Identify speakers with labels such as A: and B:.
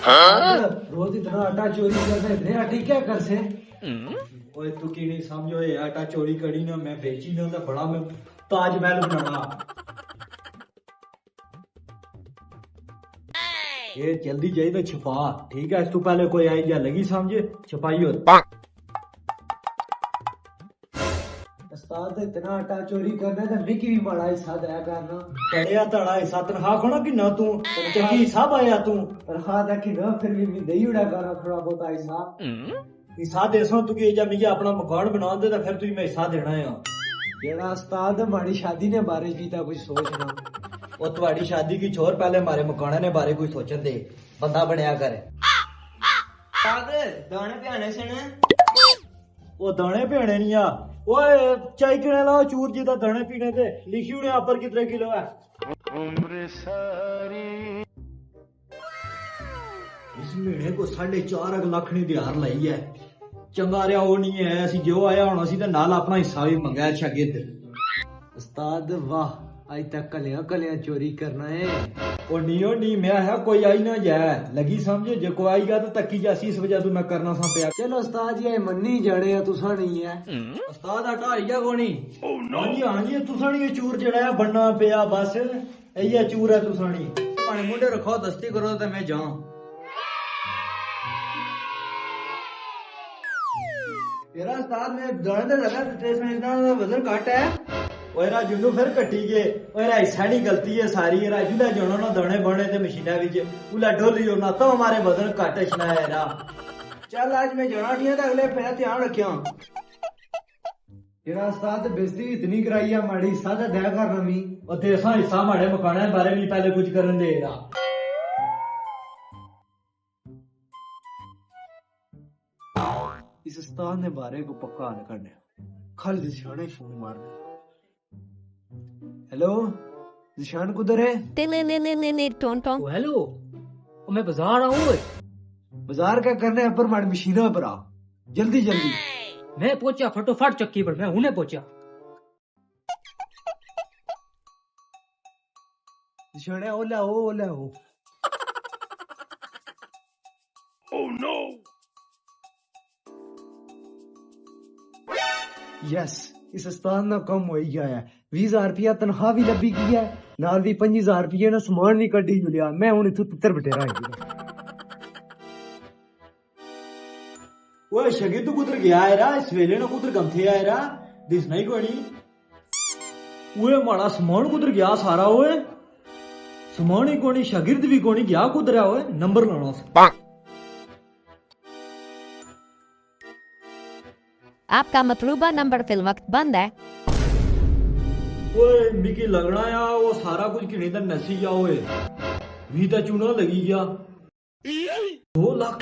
A: रोज इतना आटा चोरी करते इतने आटे क्या कर से?
B: ओए तू की नहीं समझो ये आटा चोरी करी ना मैं बेची ना तो बड़ा मैं ताजमहल बनाना। ये जल्दी जाइए तो छुपा, ठीक है? इस तू पहले कोई आइडिया लगी समझे छुपाई हो।
A: उस्ताद इतना आटा चोरी करना तो मिकी भी बड़ा हिस्सा दया करना।
B: तड़िया तड़ा हिस्सा तनखा खोना कि ना तू चंगी हिसाब आया तू
A: तनखा दा कि ना फिर भी दई उड़ा करना थोड़ा बहुत हिस्सा।
B: हिस्सा देसो तू कि जब मुझे अपना मकान बना दे तो फिर तुझे मैं हिस्सा देना है।
A: जेड़ा उस्ताद हमारी शादी ने बारे कीता कुछ सोचना।
B: वो तुम्हारी शादी की छोर पहले हमारे मकान ने बारे कुछ सोचन दे, बंदा बनया कर।
A: दाने प्याने से ने
B: वो दाने पीने नहीं आ, ओए चाय किने लाओ चूर जी दा दाने पीने ते लिखी उन्हें ऊपर कितने किलो है। इस महीने को 4.5 लाख नी दिहार लाई है। चंगा रहा वो नहीं है, असि जो आया होना सी ते नाल अपना हिस्सा भी मंगाया शागिर्द।
A: उस्ताद वाह आज तक कलियां चोरी करना है।
B: और नहीं मैं है कोई आई ना जाए लगी समझे जो कोई आईगा तो तकी जासी इस वजह तो मैं करना सा पे।
A: चलो उस्ताद ये मन्नी जाने है तुसा नहीं है।
B: उस्ताद हटा आईया कोनी। हाँ जी तुसा नहीं चूर जड़ा है बनना पिया बस यही चूर है तुसा नहीं। पानी मुंडे रखो दस्ती करो तो मैं जाऊं। तेरा उस्ताद में दाने लगा स्ट्रेस में इतना वजन घट है। ओए राजू नु फिर कटी गए। ओए ऐसा नहीं गलती है सारी राजू ला जानो ना दाने बने ते मशीना विच उला ढोलियो ना तो हमारे वजन घट छना है ना।
A: चल आज मैं जाना नहीं है तो अगले पे ध्यान रखियो। तेरा उस्ताद बेइज्जती इतनी कराई है माड़ी हिस्सा दा दया करना मी।
B: और तेसा हिस्सा हमारे मकान के बारे में पहले कुछ करन दे रहा।
A: इस उस्ताद ने बारे को पक्का हल करने खल दिशाने फोन मारने। हेलो दिशान कुदर है?
C: टोन हेलो मैं बाजार आऊं।
A: बाजार क्या करने है पर मारी मशीनों पर आ जल्दी जल्दी।
C: मैं पहुंचा फटोफट चक्की पर, मैं हुने पहुंचा।
A: दिशाने ओला हो। ओह नो यस इस उस्ताद ना कम हो ही गया है। 20,000 रुपया तनख्वाह भी लभी की है नाल भी 25,000 रुपये ना समान भी कड्डी जुलिया। मैं हूं इथों तितर बटेरा
B: ओए शगी तू कुदर गया है रा इस वेले ना कुदर गमथे आए रा दिस नहीं कोई नहीं। ओए माड़ा समान कुदर गया सारा। ओए समान ही कोनी शागिर्द भी कोनी गया कुदर है। ओए नंबर लाना
D: आपका मतलूबा नंबर फिल वक्त बंद है।
B: ओए मिकी लगना या वो सारा कुछ किने दा नसी जा। ओए भी ता चूना लगी गया 2 लाख।